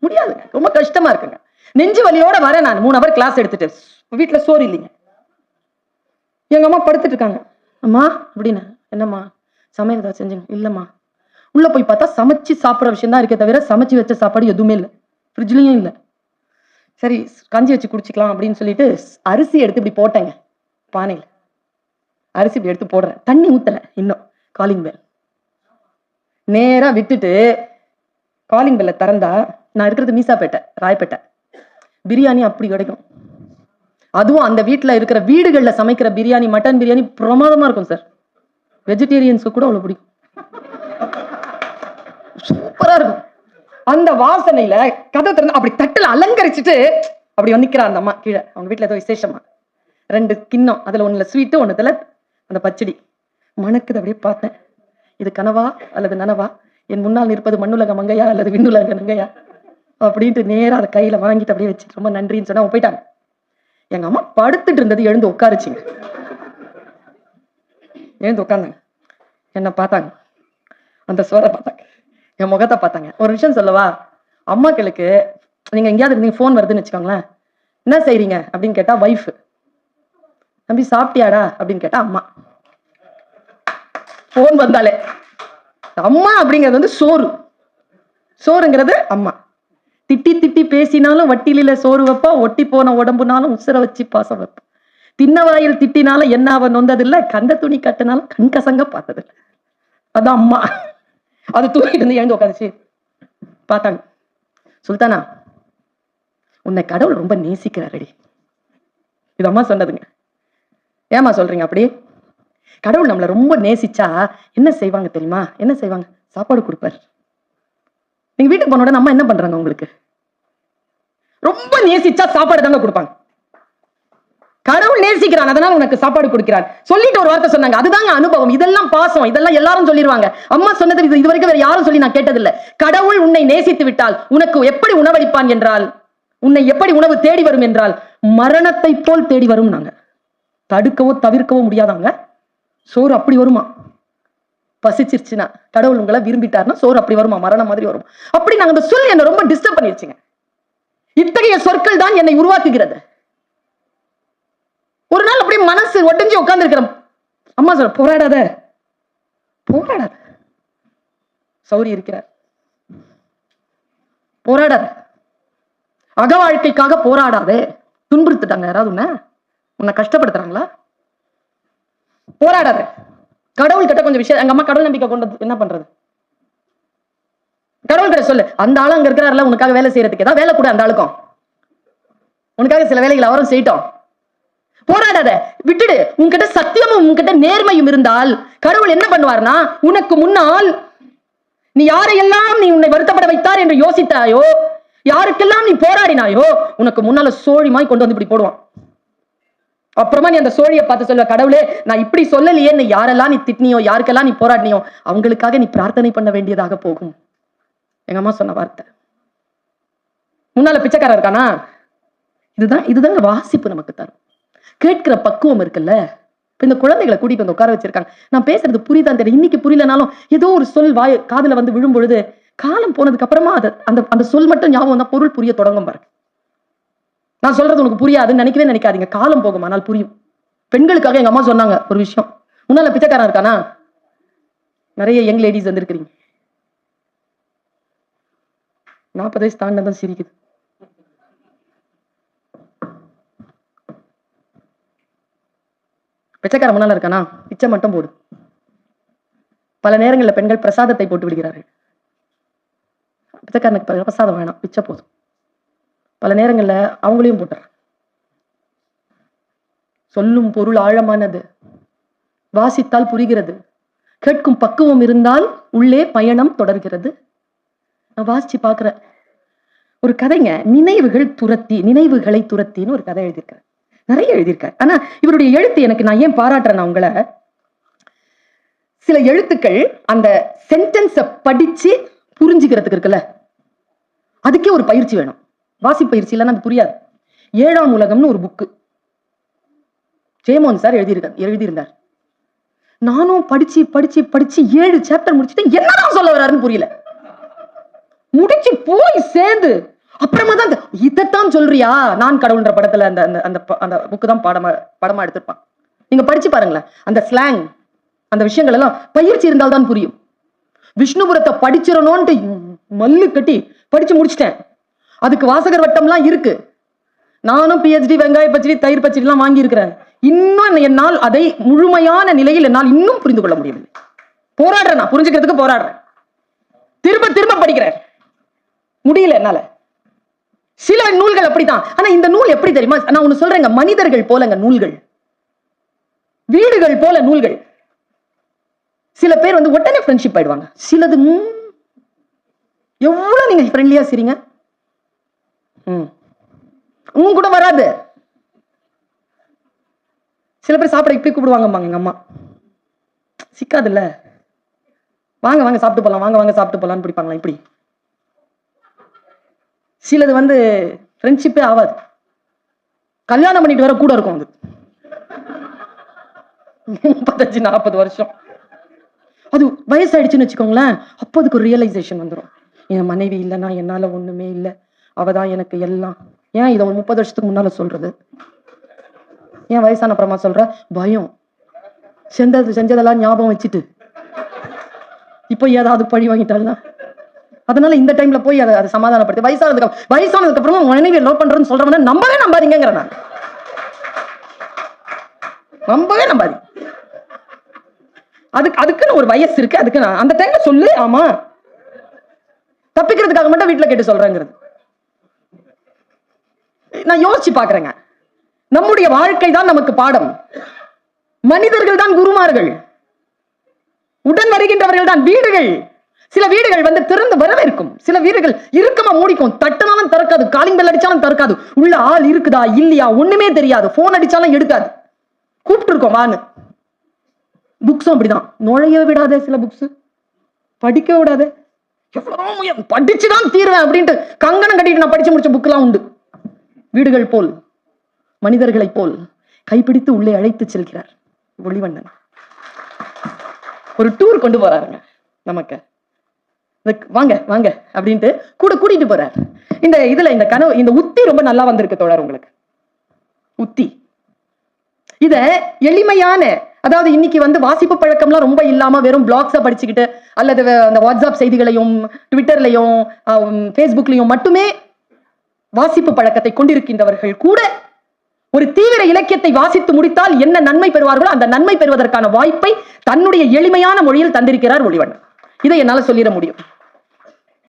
முடியாதுங்க, ரொம்ப கஷ்டமா இருக்குங்க. நெஞ்சு வலியோட வரேன் நான் 3 ஹவர் கிளாஸ் எடுத்துட்டு. வீட்டுல சோறு இல்லைங்க. எங்க அம்மா படுத்துட்டு இருக்காங்க. அம்மா அப்படின்னு. என்னம்மா சமையல் ஏதாவது செஞ்சுங்க? இல்லம்மா. உள்ள போய் பார்த்தா சமைச்சு சாப்பிட்ற விஷயம் தான் இருக்கே தவிர சமைச்சு வச்ச சாப்பாடு எதுவுமே இல்லை, ஃப்ரிட்ஜ்லயும் இல்லை. சரி கஞ்சி வச்சு குடிச்சிக்கலாம் அப்படின்னு சொல்லிட்டு அரிசி எடுத்து இப்படி போட்டேங்க பானையில். அரிசி இப்படி எடுத்து போடுறேன், தண்ணி ஊத்தல இன்னும். காலிங் பெல் நேரா விட்டுட்டு காலிங் பெல்ல திறந்தா, நான் இருக்கிறது மீசாப்பேட்டை, ராயப்பேட்டை. பிரியாணி அப்படி கிடைக்கும். அதுவும் அந்த வீட்டுல இருக்கிற வீடுகள்ல சமைக்கிற பிரியாணி, மட்டன் பிரியாணி பிரமாதமா இருக்கும் சார். வெஜிடேரியன்ஸ்க்கு கூட அவ்வளவு பிடிக்கும், சூப்பரா இருக்கும். அந்த வாசனையில கதை திறந்து அப்படி தட்டுல அலங்கரிச்சுட்டு அப்படி நிக்கிறா அந்த அம்மா கீழே. அவங்க வீட்டுல ஏதோ விசேஷமா 2 கிண்ணம், அதுல ஒண்ணுல ஸ்வீட்டு, ஒண்ணுல அந்த பச்சடி மணக்குது. அப்படியே பார்த்தேன், இது கனவா அல்லது நனவா? என் முன்னால் இருப்பது மண்ணுலக மங்கையா அல்லது விண்ணுலக நங்கையா அப்படின்ட்டு நேரா அதை கையில வாங்கிட்டு அப்படியே வச்சு ரொம்ப நன்றின்னு சொன்னா போயிட்டாங்க. எங்க அம்மா படுத்துட்டு இருந்தது எழுந்து உட்காருச்சுங்க. எழுந்து உட்காந்தாங்க, என்ன பார்த்தாங்க, அந்த சோரை பார்த்தாங்க, என் முகத்தை பார்த்தாங்க. ஒரு விஷயம் சொல்லவா, அம்மாக்களுக்கு நீங்க எங்கேயாவது இருந்தீங்க, போன் வருதுன்னு வச்சுக்கோங்களேன், என்ன செய்றீங்க அப்படின்னு கேட்டா வைஃப், தம்பி சாப்பிட்டியாடா அப்படின்னு கேட்டா அம்மா. போன் வந்தாலே அம்மா அப்படிங்கிறது வந்து சோறு, சோறுங்கிறது அம்மா. திட்டி திட்டி பேசினாலும் வட்டியில சோறு வைப்பா, ஒட்டி போன உடம்புனாலும் உசுர வச்சு பாசம் வைப்பா. தின்ன வாயில் திட்டினாலும் என்ன அவன் நொந்ததில்லை, கண்ட துணி கட்டினாலும் கண் கசங்க பார்த்ததில்லை. அதான் அம்மா. அது தூக்கிட்டு இருந்து எழுந்து உட்காந்துச்சு பார்த்தாங்க. சுல்தானா, உன்னை கடவுள் ரொம்ப நேசிக்கிறாரடி. இது அம்மா சொன்னதுங்க. ஏமா சொல்றீங்க அப்படி? கடவுள் நம்மளை ரொம்ப நேசிச்சா என்ன செய்வாங்க தெரியுமா? என்ன செய்வாங்க? சாப்பாடு கொடுப்பாரு. நீங்க வீட்டுக்கு போன உடனே அம்மா என்ன பண்றாங்க உங்களுக்கு? ரொம்ப நேசிச்சா சாப்பாடு தாங்க கொடுப்பாங்க. கடவுள் நேசிக்கிறான், அதனால உனக்கு சாப்பாடு கொடுக்கிறார். சொல்லிட்டு ஒரு வார்த்தை சொன்னாங்க, அதுதாங்க அனுபவம். இதெல்லாம் பாசம், இதெல்லாம் எல்லாரும் சொல்லிடுவாங்க. அம்மா சொன்னது இது வரைக்கும் வேற யாரும் சொல்லி நான் கேட்டதில்லை. கடவுள் உன்னை நேசித்து விட்டால் உனக்கு எப்படி உணவளிப்பான் என்றால், உன்னை எப்படி உணவு தேடி வரும் என்றால் மரணத்தை போல் தேடி வரும். நாங்க தடுக்கவோ தவிர்க்கவோ முடியாதாங்க. சோறு அப்படி வருமா? பசிச்சிருச்சுன்னா, கடவுள் உங்களை விரும்பிட்டாருன்னா சோறு அப்படி வருமா? மரணம் மாதிரி வரும். அப்படி நாங்க அந்த சொல் என்ன ரொம்ப டிஸ்டர்ப் பண்ணிருச்சுங்க. இத்தகைய சொற்கள் தான் என்னை உருவாக்குகிறது. ஒரு நாள் அப்படியே மனசு ஒட்டஞ்சு உட்கார்ந்து இருக்கிற அம்மா சொல்ற, போராடாத போராடாத, சௌரி இருக்கிறார், போராடாத, அக வாழ்க்கைக்காக போராடாதே. துன்புறுத்துட்டாங்க யாராவது உன்னை கஷ்டப்படுத்துறாங்களா? போராடாத. கடவுள் கிட்ட கொஞ்சம் விஷயம், எங்க அம்மா கடவுள் நம்பிக்கை கொண்டது என்ன பண்றது? கடவுள் கிட்ட சொல்லு, அந்த ஆளு அங்க இருக்கிறாருல உனக்காக வேலை செய்யறதுக்கு ஏதாவது வேலை கூட, அந்த ஆளுக்கும் உனக்காக சில வேலைகளை அவரும் செய்யட்டும். போராடாத, விட்டுடு. உன்கிட்ட சத்தியமும் உன்கிட்ட நேர்மையும் இருந்தால் கடவுள் என்ன பண்ணுவார்னா, உனக்கு முன்னால் நீ யாரையெல்லாம் நீ உன்னை வருத்தப்பட வைத்தார் என்று யோசித்தாயோ, யாருக்கெல்லாம் நீ போராடினாயோ, உனக்கு முன்னால சோழிமாய் கொண்டு வந்து இப்படி போடுவான். அப்புறமா நீ அந்த சோழியை பார்த்து சொல்ல, கடவுளே நான் இப்படி சொல்லலையே, நீ யாரெல்லாம் நீ திட்டினியோ, யாருக்கெல்லாம் நீ போராடினியோ அவங்களுக்காக நீ பிரார்த்தனை பண்ண வேண்டியதாக போகும். எங்க அம்மா சொன்ன வார்த்தை. முன்னால பிச்சைக்காரர் இருக்கானா? இதுதாங்க வாசிப்பு நமக்கு தரும். கேட்கிற பக்குவம் இருக்குல்ல. இப்ப இந்த குழந்தைகளை கூட்டிட்டு வந்து உட்கார வச்சிருக்காங்க. நான் பேசுறது புரியுதான் தெரியும். இன்னைக்கு புரியலனாலும் ஏதோ ஒரு சொல் வாய் காதுல வந்து விழும் பொழுது, காலம் போனதுக்கு அப்புறமா அந்த சொல் மட்டும் ஞாபகம் தான், பொருள் புரிய தொடங்கும் பாருங்க. நான் சொல்றது உனக்கு புரியாதுன்னு நினைக்கவே நினைக்காதீங்க. காலம் போகும், ஆனால் புரியும். பெண்களுக்காக எங்க அம்மா சொன்னாங்க ஒரு விஷயம். முன்னால பிச்சைக்காரன் இருக்கானா? நிறைய யங் லேடிஸ் வந்திருக்கிறீங்க. 40 வயசு தாண்டதான் சிரிக்குது. பிச்சைக்கார முன்னால இருக்கானா? பிச்சை மட்டும் போடு. பல நேரங்களில் பெண்கள் பிரசாதத்தை போட்டு விடுகிறார்கள். பிச்சைக்காரனுக்கு பிரசாதம் வேணாம், பிச்சை போதும். பல நேரங்கள்ல அவங்களையும் போட்டுற. சொல்லும் பொருள் ஆழமானது, வாசித்தால் புரிகிறது, கேட்கும் பக்குவம் இருந்தால் உள்ளே பயணம் தொடர்கிறது. நான் வாசிச்சு பாக்குறேன் ஒரு கதைங்க, நினைவுகளை துரத்தின்னு ஒரு கதை எழுதியிருக்காரு. நிறைய எழுதியிருக்காரு. ஆனா இவருடைய எழுத்து எனக்கு, நான் ஏன் பாராட்டுறேன்னா, உங்களை சில எழுத்துக்கள் அந்த சென்டென்ஸை படிச்சு புரிஞ்சுக்கிறதுக்கு இருக்குல்ல, அதுக்கே ஒரு பயிற்சி வேணும். வாசி பயிற்சி இல்லைன்னா அது புரியாது. 7ஆம் உலகம்னு ஒரு புக்கு ஜெயமோகன் சார் எழுதியிருந்தார். நானும் படிச்சு 7 சாப்டர் முடிச்சுட்டு என்னதான் சொல்ல வர்றாருன்னு புரியல. முடிச்சு போய் சேர்ந்து அப்புறமா தான் இதைத்தான் சொல்றியா நான் கடவுள்ன்ற படத்துல அந்த அந்த அந்த புக்கு தான் படமா எடுத்திருப்பான். நீங்க படிச்சு பாருங்களேன். அந்த ஸ்லாங், அந்த விஷயங்கள் எல்லாம் பயிற்சி இருந்தால்தான் புரியும். விஷ்ணுபுரத்தை படிச்சிடணும்ட்டு மல்லு கட்டி படிச்சு முடிச்சிட்டேன். அதுக்கு வாசகர் வட்டம்லாம் இருக்கு. நானும் PhD வெங்காய பச்சடி தயிர் பச்சடி எல்லாம் வாங்கி இருக்கிறேன். இன்னும் என்னால் அதை முழுமையான நிலையில் என்னால் இன்னும் புரிந்து கொள்ள முடியவில்லை. போராடுறேன், நான் புரிஞ்சுக்கிறதுக்கு போராடுறேன், திரும்ப திரும்ப படிக்கிறேன், முடியல என்னால. சில நூல்கள் அப்படித்தான். ஆனா இந்த நூல் எப்படி தெரியுமா? நான் ஒண்ணு சொல்றேங்க, மனிதர்கள் போலங்க நூல்கள், வீடுகள் போல நூல்கள். சில பேர் வந்து உடனே ஃப்ரெண்ட்ஷிப் ஆயிடுவாங்க. சிலது எவ்வளவு நீங்க ஃப்ரெண்ட்லியா சரிங்க கூட வராது. சில பேர் சாப்பிட இப்படி கூப்பிடுவாங்க, எங்க அம்மா சிக்காதுல்ல, வாங்க வாங்க சாப்பிட்டு போலாம், வாங்க வாங்க சாப்பிட்டு போலான்னு பிடிப்பாங்களா இப்படி. சிலது வந்து ஃப்ரெண்ட்ஷிப்பே ஆகாது. கல்யாணம் பண்ணிட்டு வர கூட இருக்கும் அது 35-40 வருஷம். அது வயசாயிடுச்சுன்னு வச்சுக்கோங்களேன். அப்போ அதுக்கு ஒரு ரியலைசேஷன் வந்துடும். என் மனைவி இல்லைன்னா என்னால ஒண்ணுமே இல்லை, அவதான் எனக்கு எல்லாம். ஏன் இதை ஒரு 30 வருஷத்துக்கு முன்னால சொல்றது? ஏன் வயசான அப்புறமா சொல்ற? பயம். செஞ்சதெல்லாம் ஞாபகம் வச்சுட்டு இப்போ ஏதாவது பழி வாங்கிட்டாலும், அதனால இந்த டைம்ல போய் அதை சமாதானப்படுத்தி வயசானதுக்கு அப்புறமா மனைவி லவ் பண்றேன்னு சொல்றவன நம்பவே நம்பாதீங்கிற. நான் நம்பவே நம்பாதீங்க. அதுக்குன்னு ஒரு வயசு இருக்கு. அதுக்கு நான் அந்த டைம்ல சொல்லு. ஆமா, தப்பிக்கிறதுக்காக மட்டும் வீட்டுல கேட்டு சொல்றேங்கிறது. நான் யோசிச்சு பாக்குறேங்க. நம்முடைய வாழ்க்கை தான் நமக்கு பாடம். மனிதர்கள் தான் குருமார்கள், உடன் வருகின்றவர்கள் தான் வீடுகள். சில வீடுகள் வந்து திறந்து வரவேற்கும், சில வீடுகள் இறுக்கமா மூடிக்கும். தட்டினாலும் திறக்காது, காலிங் பெல் அடிச்சாலும் திறக்காது. உள்ள ஆள் இருக்குதா இல்லையா ஒண்ணுமே தெரியாது. போன் அடிச்சாலும் எடுக்காது. கூப்பிட்டு இருக்கோம் வான்னு. புக்ஸும் அப்படிதான், நுழைய விடாதே. சில புக்ஸ் படிக்க விடாதே. எவ்வளவு படிச்சுதான் தீர்வேன் அப்படின்ட்டு கங்கணம் கட்டிட்டு நான் படிச்சு முடிச்ச புக் எல்லாம் உண்டு. வீடுகள் போல் மனிதர்களை போல் கைப்பிடித்து உள்ளே அழைத்து செல்கிறார் ஒளிவண்ணன். ஒரு டூர் கொண்டு போறாருங்க நமக்கு. வாங்க வாங்க அப்படின்ட்டு கூட கூட்டிட்டு போறார். இந்த கனவு, இந்த உத்தி ரொம்ப நல்லா வந்திருக்கு தோழர் உங்களுக்கு. உத்தி இத எளிமையான, அதாவது இன்னைக்கு வந்து வாசிப்பு பழக்கம்லாம் ரொம்ப இல்லாம வெறும் பிளாக்ஸ படிச்சுக்கிட்டு அல்லது அந்த வாட்ஸ்அப் செய்திகளையும் ட்விட்டர்லையும் ஃபேஸ்புக்லையும் மட்டுமே வாசிப்பு பழக்கத்தை கொண்டிருக்கின்றவர்கள் கூட ஒரு தீவிர இலக்கியத்தை வாசித்து முடித்தால் என்ன நன்மை பெறுவார்களோ அந்த நன்மை பெறுவதற்கான வாய்ப்பை தன்னுடைய எளிமையான மொழியில் தந்திருக்கிறார் ஒளிவண்ணன். இதை என்னால சொல்லிட முடியும்.